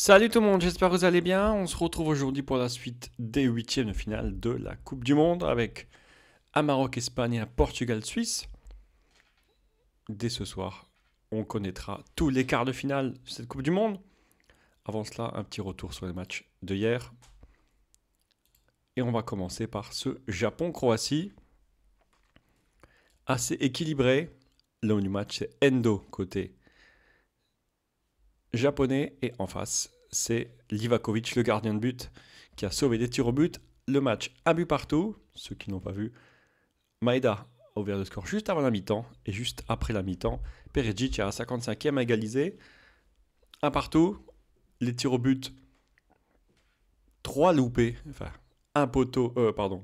Salut tout le monde, j'espère que vous allez bien. On se retrouve aujourd'hui pour la suite des huitièmes de finale de la Coupe du Monde avec un Maroc-Espagne et un Portugal-Suisse. Dès ce soir, on connaîtra tous les quarts de finale de cette Coupe du Monde. Avant cela, un petit retour sur les matchs de hier. Et on va commencer par ce Japon-Croatie. Assez équilibré. L'homme du match, c'est Endo côté japonais. Et en face, c'est Livakovic, le gardien de but, qui a sauvé des tirs au but. Le match, un but partout. Ceux qui n'ont pas vu, Maeda a ouvert le score juste avant la mi-temps. Et juste après la mi-temps, Peredzic à la 55e a égalisé. Un partout. Les tirs au but, 3 loupés. Enfin,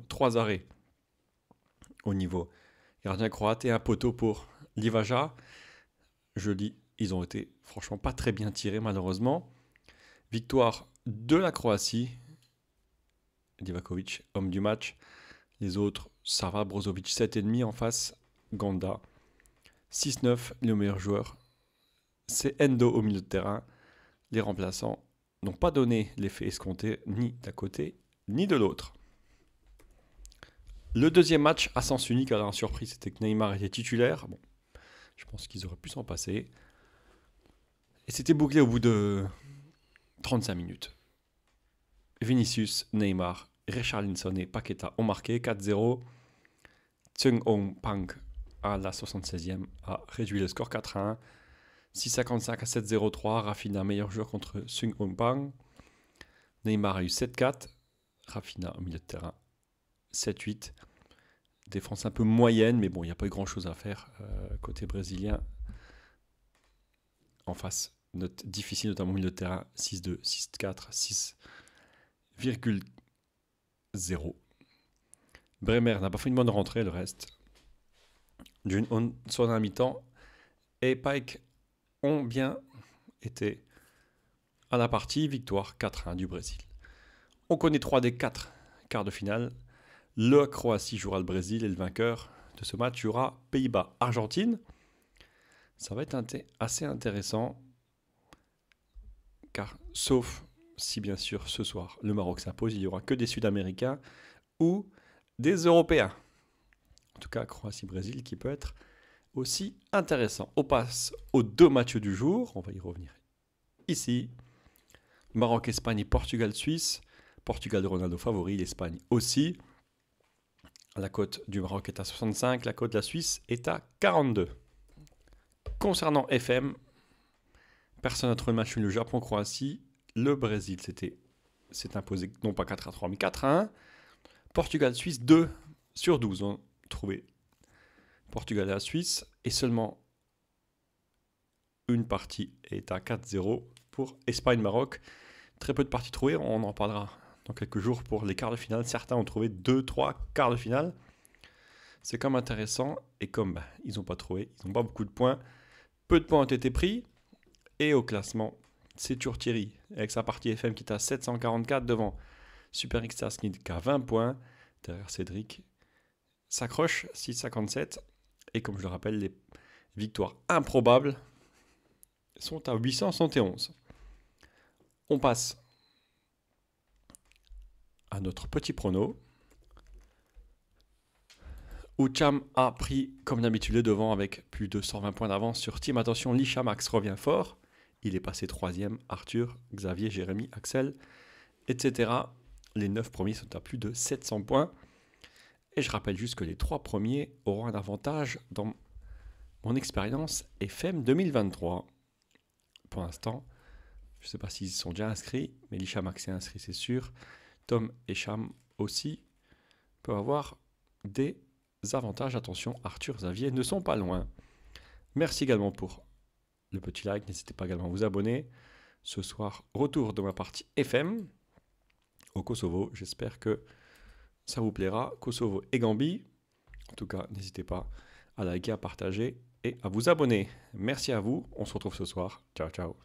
trois arrêts au niveau gardien croate et un poteau pour Livaja. Je dis, ils ont été franchement pas très bien tirés malheureusement. Victoire de la Croatie. Livakovic, homme du match. Les autres, ça va. Brozovic, 7,5 en face. Ganda, 6-9, le meilleur joueur. C'est Endo au milieu de terrain. Les remplaçants n'ont pas donné l'effet escompté, ni d'un côté, ni de l'autre. Le deuxième match à sens unique, alors la surprise, c'était que Neymar était titulaire. Bon, je pense qu'ils auraient pu s'en passer. Et c'était bouclé au bout de 35 minutes. Vinicius, Neymar, Richarlison et Paqueta ont marqué 4-0. Tsung-Hong Pang à la 76e a réduit le score 4-1. 6,55 à 7,03. Rafinha, meilleur joueur contre Tsung-Hong Pang. Neymar a eu 7-4. Rafinha au milieu de terrain, 7-8. Défense un peu moyenne, mais bon, il n'y a pas eu grand-chose à faire côté brésilien. En face, note difficile, notamment au milieu de terrain, 6-2, 6-4, 6,0. Bremer n'a pas fait une bonne rentrée, le reste. Jun-On sur la mi-temps et Pike ont bien été à la partie. Victoire 4-1 du Brésil. On connaît 3 des 4 quarts de finale. La Croatie jouera le Brésil et le vainqueur de ce match jouera Pays-Bas-Argentine. Ça va être assez intéressant, car sauf si bien sûr ce soir le Maroc s'impose, il n'y aura que des Sud-Américains ou des Européens. En tout cas, Croatie-Brésil qui peut être aussi intéressant. On passe aux 2 matchs du jour, on va y revenir ici. Maroc-Espagne et Portugal-Suisse. Portugal de Ronaldo favori, l'Espagne aussi. La cote du Maroc est à 65, la cote de la Suisse est à 42. Concernant FM, personne n'a trouvé le match nul. Le Japon-Croatie. Le Brésil s'est imposé non pas 4-3 mais 4-1. Portugal-Suisse, 2 sur 12 ont trouvé Portugal et la Suisse. Et seulement une partie est à 4-0 pour Espagne-Maroc. Très peu de parties trouvées, on en parlera dans quelques jours pour les quarts de finale. Certains ont trouvé 2-3 quarts de finale. C'est quand même intéressant. Et comme ils n'ont pas trouvé, ils n'ont pas beaucoup de points. Peu de points ont été pris. Et au classement, c'est toujours Thierry avec sa partie FM qui est à 744 devant Super X-Star Skid qui a 20 points. Derrière Cédric s'accroche 6,57. Et comme je le rappelle, les victoires improbables sont à 871. On passe à notre petit prono. Oucham a pris comme d'habitude le devant avec plus de 120 points d'avance sur Team. Attention, Lisha Max revient fort. Il est passé 3e. Arthur, Xavier, Jérémy, Axel, etc. Les 9 premiers sont à plus de 700 points. Et je rappelle juste que les 3 premiers auront un avantage dans mon expérience FM 2023. Pour l'instant, je ne sais pas s'ils sont déjà inscrits, mais Lisha Max est inscrit, c'est sûr. Tom et Cham aussi peuvent avoir des avantages. Attention, Arthur, Xavier ne sont pas loin. Merci également pour le petit like. N'hésitez pas également à vous abonner. Ce soir, retour de ma partie FM au Kosovo. J'espère que ça vous plaira. Kosovo et Gambie. En tout cas, n'hésitez pas à liker, à partager et à vous abonner. Merci à vous. On se retrouve ce soir. Ciao, ciao.